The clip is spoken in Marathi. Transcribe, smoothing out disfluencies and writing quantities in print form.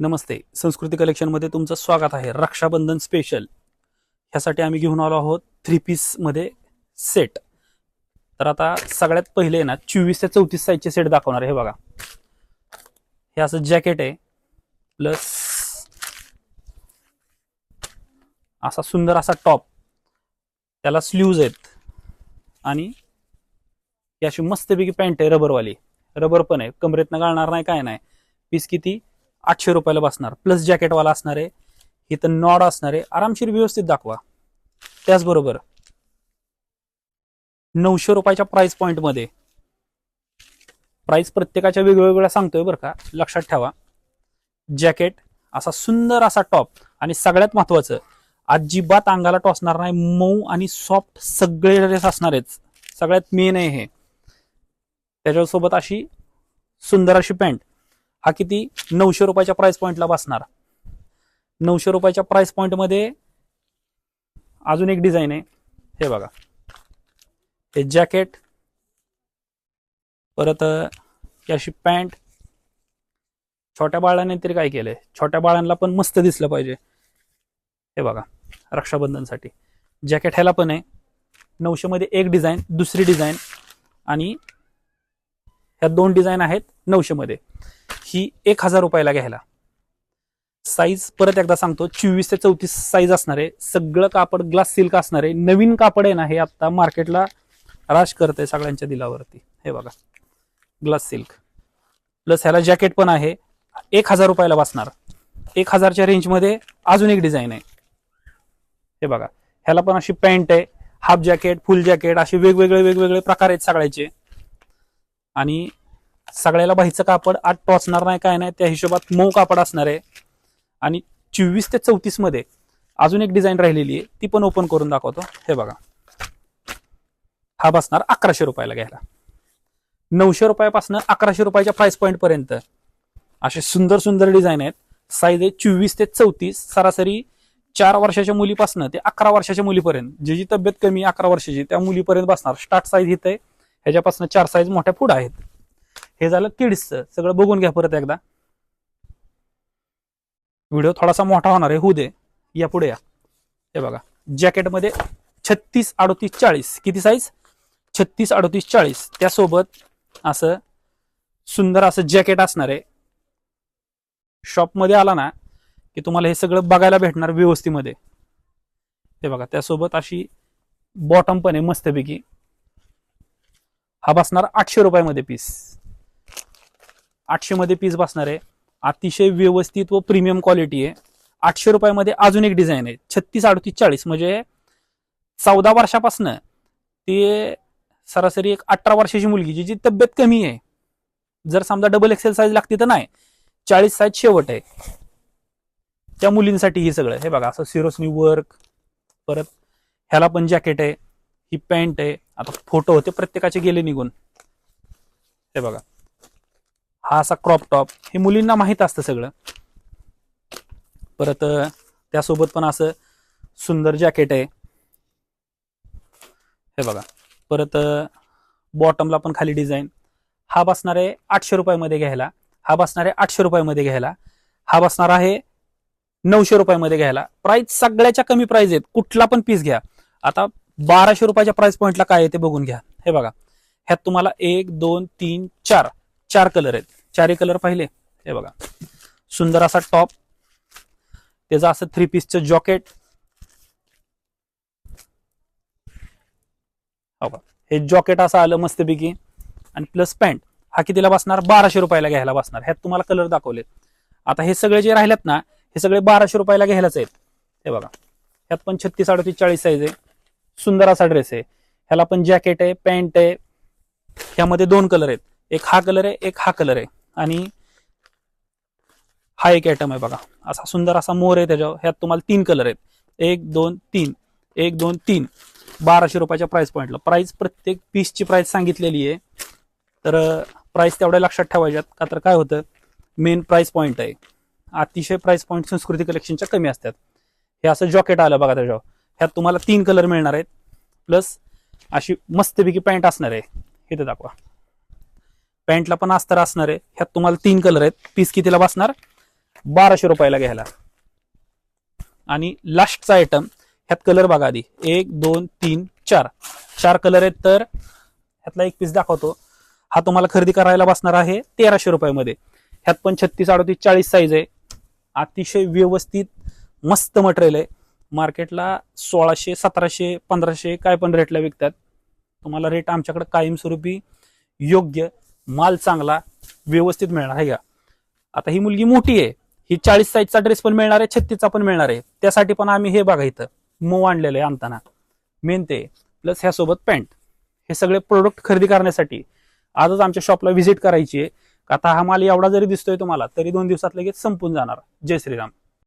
नमस्ते. संस्कृती कलेक्शनमध्ये तुमचं स्वागत आहे. रक्षाबंधन स्पेशल ह्यासाठी आम्ही घेऊन आलो आहोत 3 पीस मध्ये सेट. तर आता सगळ्यात पहिले ना 24 ते 34 साईजचे सेट दाखवणार आहे. हे बघा, हे असं जॅकेट आहे, प्लस असा सुंदर असा टॉप, त्याला स्लीव्ज आहेत आणि ही अशी मस्तपैकी पॅन्ट आहे, रबरवाली. रबर पण आहे, कमरेतनं गाळणार नाही, काय नाही. पीस किती? 800 रुपयाला बसणार. प्लस जॅकेटवाला असणार आहे, इथं नॉड असणार आहे. आरामशीर व्यवस्थित दाखवा. त्याचबरोबर 900 रुपयाच्या प्राइस पॉइंट मध्ये, प्राइस प्रत्येकाच्या वेगवेगळ्या सांगतोय बरं का, लक्षात ठेवा. जॅकेट, असा सुंदर असा टॉप, आणि सगळ्यात महत्वाचं, अजिबात अंगाला टोचणार नाही, मऊ आणि सॉफ्ट सगळे ड्रेस असणार आहेत. सगळ्यात मेन आहे हे. त्याच्यासोबत अशी सुंदर अशी पॅन्ट. हा किती? 900 रुपयाच्या प्राइस पॉइंटला बसणार. 900 रुपयाच्या प्राइस पॉइंट मध्ये अजून एक डिझाईन आहे. हे बघा, हे जॅकेट, परत अशी पॅन्ट. छोट्या बाळाने तरी काय केलंय, छोट्या बाळांना पण मस्त दिसलं पाहिजे. हे बघा, रक्षाबंधनसाठी जॅकेट ह्याला पण आहे. 900 मध्ये एक डिझाईन, दुसरी डिझाईन, आणि ह्या दोन डिझाईन आहेत 900 मध्ये. ही 1000 रुपयाला घ्यायला. साईज परत एकदा सांगतो, 24 ते 34 साईज असणार आहे. सगळं कापड ग्लास सिल्क असणार आहे. नवीन कापड आहे ना हे, आता मार्केटला राश करते सगळ्यांच्या दिलावरती. हे बघा, ग्लास सिल्क. प्लस ह्याला जॅकेट पण आहे, 1000 रुपयाला बसणार. 1000च्या रेंज मध्ये अजून एक डिझाईन आहे. हे बघा, ह्याला पण अशी पॅन्ट आहे, हाफ जॅकेट, फुल जॅकेट, असे वेगवेगळे प्रकार आहेत सगळ्याचे. आणि सगळ्याला बाहीचं कापड आत टोचणार नाही, काय नाही, त्या हिशोबात मऊ कापड असणार आहे. आणि 24 ते 34 मध्ये अजून एक डिझाईन राहिलेली आहे, ती पण ओपन करून दाखवतो. हे बघा, हा बसणार 1100 रुपयाला घ्यायला. 900 रुपयापासून 1100 रुपयाच्या प्राइस पॉइंट पर्यंत असे सुंदर सुंदर डिझाईन आहेत. साईज आहे 24 ते 34. सरासरी 4 वर्षाच्या मुलीपासून ते 11 वर्षाच्या मुलीपर्यंत, ज्याची तब्येत कमी 11 वर्षाची त्या मुलीपर्यंत बसणार. स्टार्ट साईज इथं आहे, ह्याच्यापासून 4 साईज मोठ्या पुढे आहेत. हे झालं किड्सचं. सगळं बघून घ्या परत एकदा. व्हिडिओ थोडासा मोठा होणार आहे, होऊ दे. या पुढे या. हे बघा, जॅकेटमध्ये 36, 38, 40. किती साईज? 36, 38, 40. त्यासोबत असं सुंदर असं जॅकेट असणार आहे. शॉपमध्ये आला ना की तुम्हाला हे सगळं बघायला भेटणार व्यवस्थितमध्ये. हे बघा, त्यासोबत अशी बॉटम पण आहे मस्तपैकी. हा बसणार 800 रुपयामध्ये पीस. 800 मध्ये पीस बसणार आहे. अतिशय व्यवस्थित व प्रीमियम क्वालिटी आहे. 800 रुपयामध्ये अजून एक डिझाईन आहे, 36, 38, 40. म्हणजे 14 वर्षापासून ते सरासरी एक 18 वर्षाची मुलगी, जिची तब्येत कमी आहे, जर समजा डबल एक्सेल साईज लागते तर नाही, 40 साईज शेवट आहे त्या मुलींसाठी. ही सगळं हे बघा, असं सिरोसनी वर्क. परत ह्याला पण जॅकेट आहे, ही पॅन्ट आहे. आता फोटो होते प्रत्येकाचे, गेले निघून. हे बघा, हा असा क्रॉप टॉप. हे मुलींना माहित असतं सगळं. परत त्यासोबत पण असं सुंदर जॅकेट आहे. हे बघा, परत बॉटमला पण खाली डिझाईन. हा बसणार आहे 800 रुपयामध्ये घ्यायला. हा बसणार आहे 800 रुपयामध्ये घ्यायला. हा बसणार आहे 900 रुपयामध्ये घ्यायला. प्राइस सगळ्याच्या कमी प्राइस आहेत, कुठला पण पीस घ्या. आता 1200 रुपयाच्या प्राइस पॉइंटला काय आहे ते बघून घ्या. हे बघा, ह्यात तुम्हाला 1, 2, 3, 4 कलर आहेत. 4 कलर पाहिले. हे बघा, सुंदर असा टॉप, त्याचं असं 3 पीसचं जॉकेट. हे जॉकेट असं आलं मस्तपैकी, आणि प्लस पॅन्ट. हा कितीला बसणार? 1200 रुपयाला घ्यायला बसणार. ह्यात तुम्हाला कलर दाखवले. आता हे सगळे जे राहिलेत ना, हे सगळे 1200 रुपयाला घ्यायलाच आहेत. हे बघा, ह्यात पण 36, 38, 40 साईज आहे. सुंदर असा ड्रेस आहे. ह्याला पण जॅकेट आहे, पॅन्ट आहे. ह्यामध्ये 2 कलर आहेत, एक हा कलर आहे, एक हा कलर आहे. आणि हा एक आयटम आहे बघा, असा सुंदर असा मोर आहे त्याच्यावर. ह्यात तुम्हाला 3 कलर आहेत, 1, 2, 3, 1, 2, 3. 1200 रुपयाच्या प्राइस पॉइंटला. प्राइस प्रत्येक पीसची प्राइस सांगितलेली आहे, तर प्राइस तेवढ्या लक्षात ठेवायच्यात. का तर काय होतं, मेन प्राइस पॉइंट आहे. अतिशय प्राइस पॉइंट संस्कृती कलेक्शनच्या कमी असतात. हे असं जॉकेट आलं बघा त्याच्यावर. ह्यात तुम्हाला 3 कलर मिळणार आहेत, प्लस अशी मस्तपैकी पॅन्ट असणार आहे. इथे दाखवा, पॅन्टला पण अस्तर असणार आहे. ह्यात तुम्हाला 3 कलर आहेत. पीस कितीला बसणार? 1200 रुपयाला घ्यायला. आणि लास्टचा आयटम, ह्यात कलर बघा आधी, 1 2 3 4 कलर आहेत. तर ह्यातला एक पीस दाखवतो. हा तुम्हाला खरेदी करायला बसणार आहे 1300 रुपयामध्ये. ह्यात पण 36, 38, 40 साईज आहे. अतिशय व्यवस्थित मस्त मटेरियल आहे. मार्केटला 1600, 1700, 1500 काय पण रेटला विकतात. तुम्हाला रेट आमच्याकडे कायमस्वरूपी योग्य, माल चांगला व्यवस्थित मिळणार आहे का. आता ही मुलगी मोठी आहे, ही 40 साईजचा ड्रेस पण मिळणार आहे, 36चा पण मिळणार आहे. त्यासाठी पण आम्ही हे बघा इथं मऊ आणलेलं आहे आणताना, मेन ते प्लस ह्यासोबत पॅन्ट. हे सगळे प्रोडक्ट खरेदी करण्यासाठी आजच आमच्या शॉपला व्हिजिट करायची आहे. आता हा माल एवढा जरी दिसतोय तुम्हाला तरी 2 दिवसात लगेच संपून जाणार. जय श्रीराम.